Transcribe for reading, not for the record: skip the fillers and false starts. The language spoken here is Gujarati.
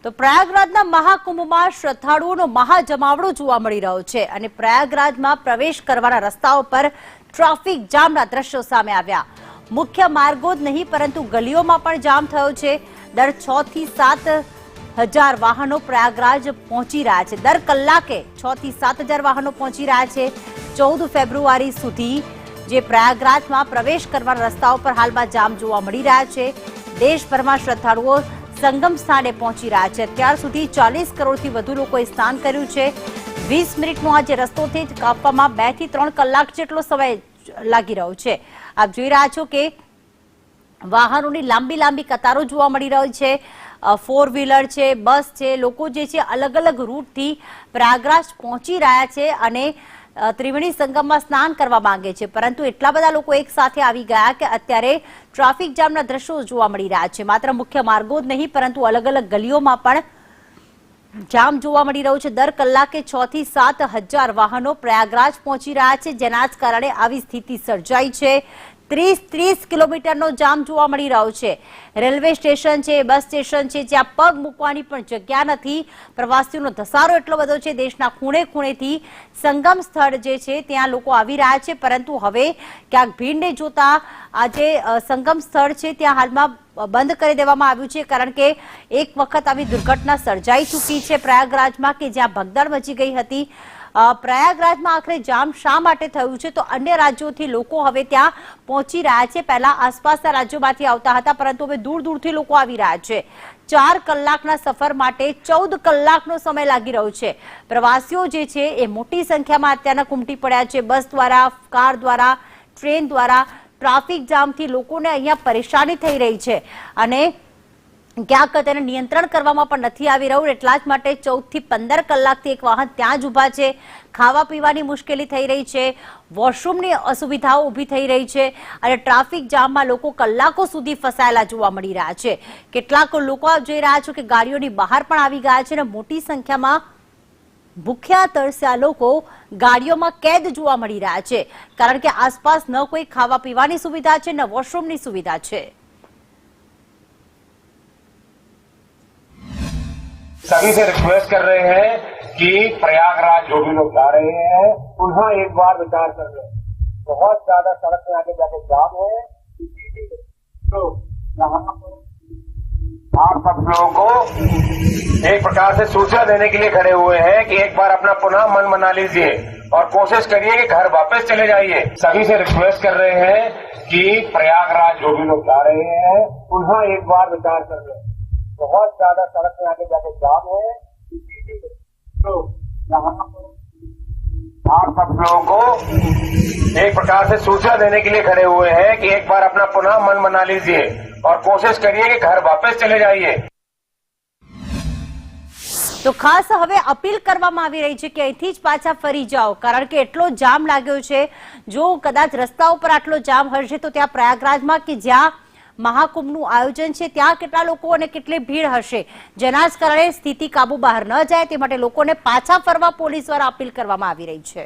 તો પ્રયાગરાજના મહાકુંભમાં શ્રદ્ધાળુઓનો મહાજમાવડો જોવા મળી રહ્યો છે અને પ્રયાગરાજમાં પ્રવેશ કરવાના રસ્તાઓ પર ટ્રાફિક જામના દ્રશ્યો સામે આવ્યા। મુખ્ય માર્ગો જ નહીં પરંતુ ગલીઓમાં પણ જામ થયો છે। દર 6 થી 7 હજાર વાહનો પ્રયાગરાજ પહોંચી રહ્યા છે। દર કલાકે 6 થી 7 હજાર વાહનો પહોંચી રહ્યા છે। 14 ફેબ્રુઆરી સુધી જે પ્રયાગરાજમાં પ્રવેશ કરવાના રસ્તાઓ પર હાલમાં જામ જોવા મળી રહ્યા છે। દેશભરમાં શ્રદ્ધાળુઓ સંગમ સ્થાને પહોંચી રહ્યા છે। અત્યાર સુધી 40 કરોડથી વધુ લોકોએ સ્નાન કર્યું છે। 20 મિનિટનો આ જે રસ્તો છે કાપવામાં 2 થી 3 કલાક જેટલો સમય લાગી રહ્યો છે। આપ જોઈ રહ્યા છો કે વાહનોની લાંબી કતારો જોવા મળી રહી છે। 4 વ્હીલર છે, બસ છે, લોકો જે છે અલગ અલગ રૂટથી પ્રયાગરાજ પહોંચી રહ્યા છે અને ત્રિવેણી સંગમમાં સ્નાન કરવા માંગે છે, પરંતુ એટલા બધા લોકો એક સાથે આવી ગયા કે અત્યારે ટ્રાફિક જામના દ્રશ્યો જોવા મળી રહ્યા છે। માત્ર મુખ્ય માર્ગો જ નહીં પરંતુ અલગ અલગ ગલીઓમાં પણ જામ જોવા મળી રહ્યું છે। દર કલાકે 6 થી 7 હજાર વાહનો પ્રયાગરાજ પહોંચી રહ્યા છે, જેના જ કારણે આવી સ્થિતિ સર્જાઈ છે। 30 કિલોમીટરનો જામ જોવા મળી રહ્યો છે। રેલવે સ્ટેશન છે, બસ સ્ટેશન છે, જ્યાં પગ મૂકવાની પણ જગ્યા નથી। પ્રવાસીઓનો ધસારો એટલો બધો છે, દેશના ખૂણે ખૂણેથી સંગમ સ્થળ જે છે ત્યાં લોકો આવી રહ્યા છે, પરંતુ હવે ક્યાંક ભીડને જોતા આ જે સંગમ સ્થળ છે ત્યાં હાલમાં બંધ કરી દેવામાં આવ્યું છે, કારણ કે એક વખત આવી દુર્ઘટના સર્જાઈ ચૂકી છે પ્રયાગરાજમાં કે જ્યાં ભગદડ મચી ગઈ હતી। પ્રયાગરાજમાં આખરે જામ શા માટે થયું છે તો અન્ય રાજ્યોથી લોકો હવે ત્યાં પહોંચી રહ્યા છે। પહેલા આસપાસના રાજ્યોમાંથી આવતા હતા, પરંતુ હવે દૂરથી લોકો આવી રહ્યા છે। 4 કલાકના સફર માટે 14 કલાકનો સમય લાગી રહ્યો છે। પ્રવાસીઓ જે છે એ મોટી સંખ્યામાં અત્યારના ઉમટી પડ્યા છે। બસ દ્વારા, કાર દ્વારા, ટ્રેન દ્વારા ટ્રાફિક જામથી લોકોને અહીંયા પરેશાની થઈ રહી છે અને ક્યાંક તેને નિયંત્રણ કરવામાં પણ નથી આવી રહ્યું। એટલા જ માટે 14 થી 15 કલાકથી એક વાહન ત્યાં જ ઉભા છે। ખાવા પીવાની મુશ્કેલી થઈ રહી છે, વોશરૂમની અસુવિધાઓ ઊભી થઈ રહી છે અને ટ્રાફિક જામમાં લોકો કલાકો સુધી ફસાયેલા જોવા મળી રહ્યા છે। કેટલાક લોકો જોઈ રહ્યા છો કે ગાડીઓની બહાર પણ આવી ગયા છે અને મોટી સંખ્યામાં ભૂખ્યા તરસ્યા લોકો ગાડીઓમાં કેદ જોવા મળી રહ્યા છે, કારણ કે આસપાસ ન કોઈ ખાવા પીવાની સુવિધા છે ન વોશરૂમની સુવિધા છે। सभी से रिक्वेस्ट कर रहे हैं कि प्रयागराज जो भी लोग जा रहे हैं उन्हें एक बार विचार कर ले। बहुत ज्यादा सड़क में आगे जाके जाम है, तो आप सब लोगों को एक प्रकार से सूचना देने के लिए खड़े हुए हैं कि एक बार अपना पुनः मन बना लीजिए और कोशिश करिए कि घर वापस चले जाइए। सभी से रिक्वेस्ट कर रहे हैं कि प्रयागराज जो भी लोग जा रहे हैं उन्हें एक बार विचार कर ले। बहुत ज्यादा सड़क में आगे जाके जाम है, तो आप सब लोगों को एक प्रकार से सूचना देने के लिए खड़े हुए हैं कि एक बार अपना पुनः मन बना लीजिए और कोशिश करिए कि घर वापस चले जाइए। તો ખાસ હવે અપીલ કરવામાં આવી રહી છે કે અહીંથી જ પાછા ફરી જાઓ, કારણ કે એટલો જામ લાગ્યો છે। જો કદાચ રસ્તા ઉપર આટલો જામ હશે તો ત્યાં પ્રયાગરાજમાં કે જ્યાં મહાકુંભનું આયોજન છે ત્યાં કેટલા લોકો અને કેટલી ભીડ હશે, જેના જ કારણે સ્થિતિ કાબુ બહાર ન જાય તે માટે લોકોને પાછા ફરવા પોલીસ દ્વારા અપીલ કરવામાં આવી રહી છે।